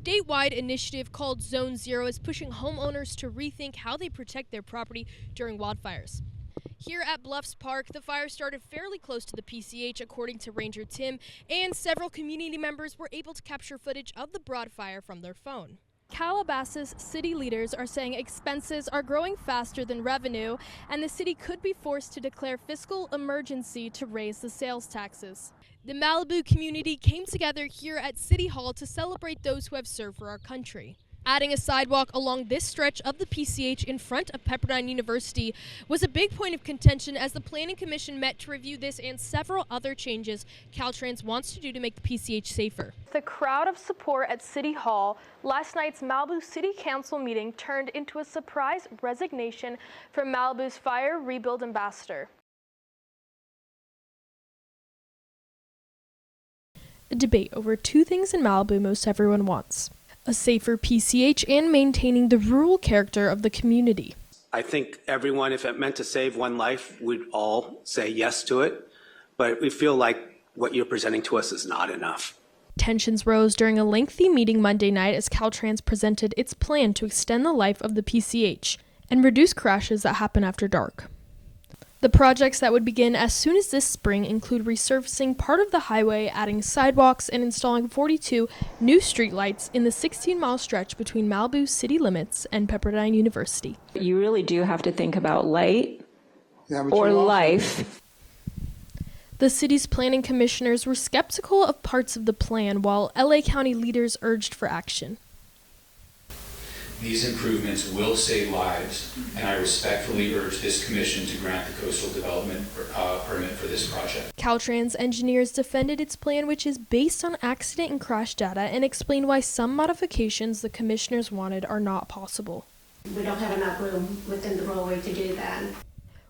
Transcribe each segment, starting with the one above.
Statewide initiative called Zone Zero is pushing homeowners to rethink how they protect their property during wildfires. Here at Bluffs Park, the fire started fairly close to the PCH, according to Ranger Tim, and several community members were able to capture footage of the broad fire from their phone. Calabasas city leaders are saying expenses are growing faster than revenue, and the city could be forced to declare fiscal emergency to raise the sales taxes. The Malibu community came together here at City Hall to celebrate those who have served for our country. Adding a sidewalk along this stretch of the PCH in front of Pepperdine University was a big point of contention as the Planning Commission met to review this and several other changes Caltrans wants to do to make the PCH safer. The crowd of support at City Hall, last night's Malibu City Council meeting turned into a surprise resignation from Malibu's Fire Rebuild Ambassador. A debate over two things in Malibu most everyone wants: a safer PCH and maintaining the rural character of the community. I think everyone, if it meant to save one life, would all say yes to it, but we feel like what you're presenting to us is not enough. Tensions rose during a lengthy meeting Monday night as Caltrans presented its plan to extend the life of the PCH and reduce crashes that happen after dark. The projects that would begin as soon as this spring include resurfacing part of the highway, adding sidewalks, and installing 42 new streetlights in the 16-mile stretch between Malibu city limits and Pepperdine University. You really do have to think about light or life. The city's planning commissioners were skeptical of parts of the plan, while LA County leaders urged for action. These improvements will save lives, and I respectfully urge this commission to grant the coastal development permit for this project. Caltrans engineers defended its plan, which is based on accident and crash data, and explained why some modifications the commissioners wanted are not possible. We don't have enough room within the roadway to do that.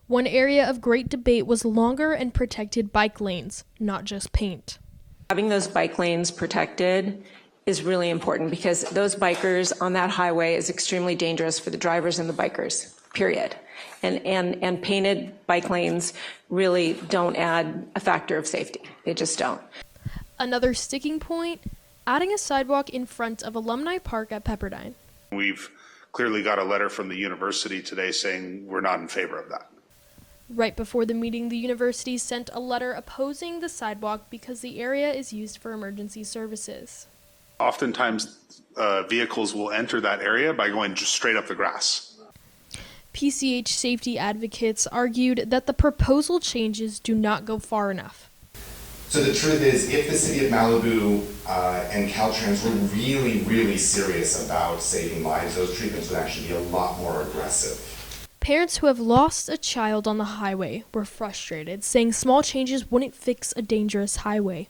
One area of great debate was longer and protected bike lanes, not just paint. Having those bike lanes protected is really important because those bikers on that highway is extremely dangerous for the drivers and the bikers, period. And painted bike lanes really don't add a factor of safety. They just don't. Another sticking point, adding a sidewalk in front of Alumni Park at Pepperdine. We've clearly got a letter from the university today saying we're not in favor of that. Right before the meeting, the university sent a letter opposing the sidewalk because the area is used for emergency services. Oftentimes, vehicles will enter that area by going just straight up the grass. PCH safety advocates argued that the proposal changes do not go far enough. So the truth is, if the city of Malibu and Caltrans were really, really serious about saving lives, those treatments would actually be a lot more aggressive. Parents who have lost a child on the highway were frustrated, saying small changes wouldn't fix a dangerous highway.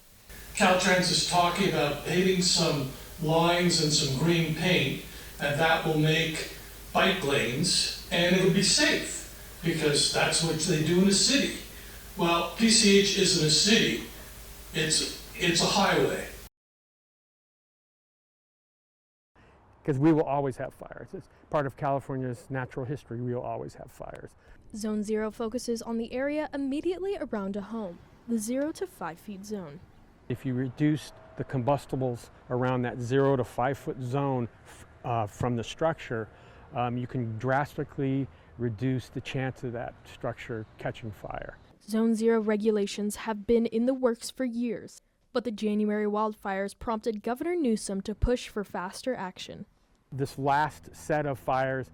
Caltrans is talking about paving some lines and some green paint, and that will make bike lanes, and it'll be safe, because that's what they do in a city. Well, PCH isn't a city, it's a highway. Because we will always have fires. It's part of California's natural history. We will always have fires. Zone Zero focuses on the area immediately around a home, the 0 to 5 feet zone. If you reduce the combustibles around that 0 to 5 foot zone from the structure, you can drastically reduce the chance of that structure catching fire. Zone Zero regulations have been in the works for years, but the January wildfires prompted Governor Newsom to push for faster action. This last set of fires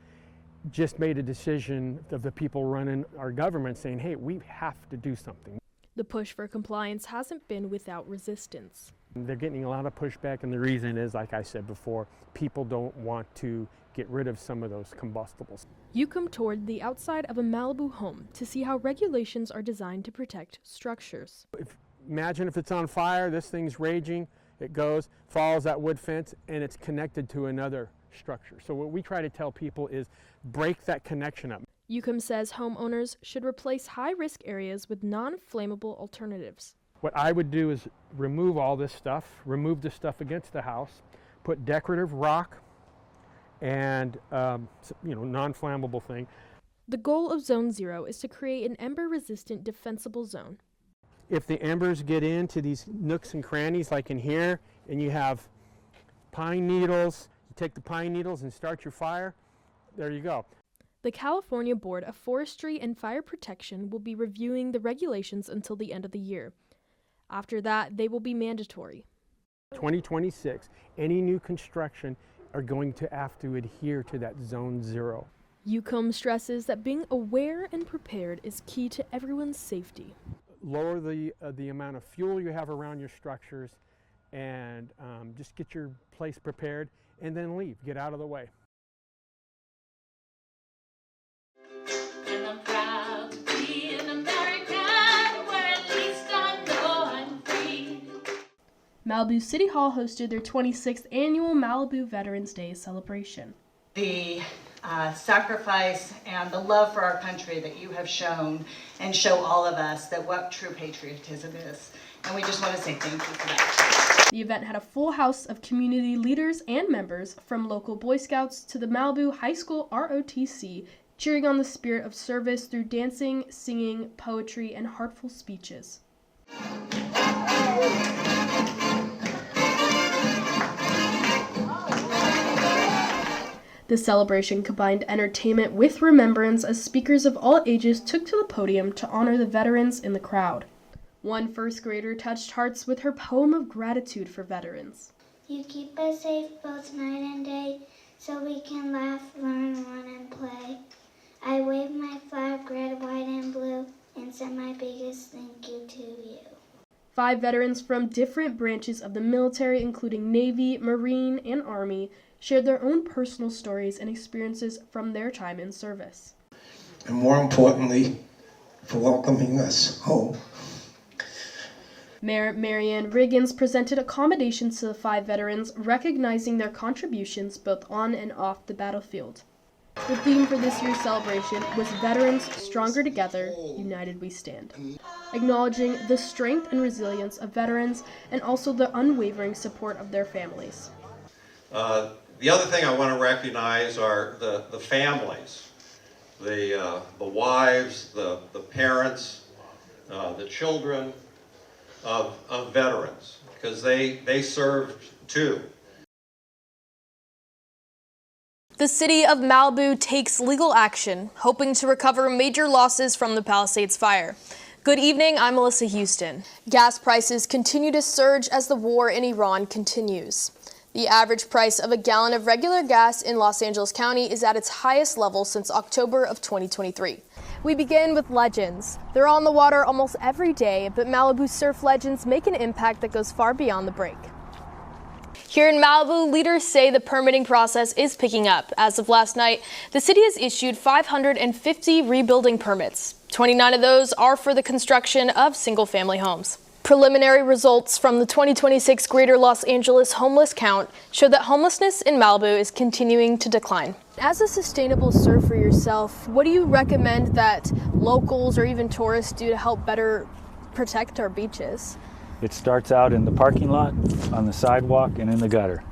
just made a decision of the people running our government saying, hey, we have to do something. The push for compliance hasn't been without resistance. They're getting a lot of pushback, and the reason is, like I said before, people don't want to get rid of some of those combustibles. You come toward the outside of a Malibu home to see how regulations are designed to protect structures. Imagine if it's on fire, this thing's raging, it goes, follows that wood fence, and it's connected to another structure. So what we try to tell people is break that connection up. UCOM says homeowners should replace high-risk areas with non-flammable alternatives. What I would do is remove all this stuff, remove the stuff against the house, put decorative rock and non-flammable thing. The goal of Zone Zero is to create an ember-resistant defensible zone. If the embers get into these nooks and crannies like in here, and you have pine needles. You take the pine needles and start your fire. There you go. The California Board of Forestry and Fire Protection will be reviewing the regulations until the end of the year. After that, they will be mandatory. 2026, any new construction are going to have to adhere to that Zone 0. UCOM stresses that being aware and prepared is key to everyone's safety. Lower the amount of fuel you have around your structures, and just get your place prepared, and then leave. Get out of the way. And I'm proud to be an American, where at least I know I'm free. Malibu City Hall hosted their 26th annual Malibu Veterans Day celebration. The sacrifice and the love for our country that you have shown, and show all of us that what true patriotism is. And we just want to say thank you for that. The event had a full house of community leaders and members from local Boy Scouts to the Malibu High School ROTC, cheering on the spirit of service through dancing, singing, poetry, and heartful speeches. The celebration combined entertainment with remembrance as speakers of all ages took to the podium to honor the veterans in the crowd. One first grader touched hearts with her poem of gratitude for veterans. You keep us safe both night and day, so we can laugh, learn, run, and play. I wave my flag red, white, and blue, and send my biggest thank you to you. 5 veterans from different branches of the military, including Navy, Marine, and Army, shared their own personal stories and experiences from their time in service. And more importantly, for welcoming us home. Mayor Marianne Riggins presented accommodations to the 5 veterans, recognizing their contributions both on and off the battlefield. The theme for this year's celebration was Veterans Stronger Together, United We Stand, acknowledging the strength and resilience of veterans and also the unwavering support of their families. The other thing I want to recognize are the families, the wives, the parents, the children of veterans, because they served too. The city of Malibu takes legal action, hoping to recover major losses from the Palisades fire. Good evening, I'm Melissa Houston. Gas prices continue to surge as the war in Iran continues. The average price of a gallon of regular gas in Los Angeles County is at its highest level since October of 2023. We begin with legends. They're on the water almost every day, but Malibu surf legends make an impact that goes far beyond the break. Here in Malibu, leaders say the permitting process is picking up. As of last night, the city has issued 550 rebuilding permits. 29 of those are for the construction of single-family homes. Preliminary results from the 2026 Greater Los Angeles homeless count show that homelessness in Malibu is continuing to decline. As a sustainable surfer yourself, what do you recommend that locals or even tourists do to help better protect our beaches? It starts out in the parking lot, on the sidewalk, and in the gutter.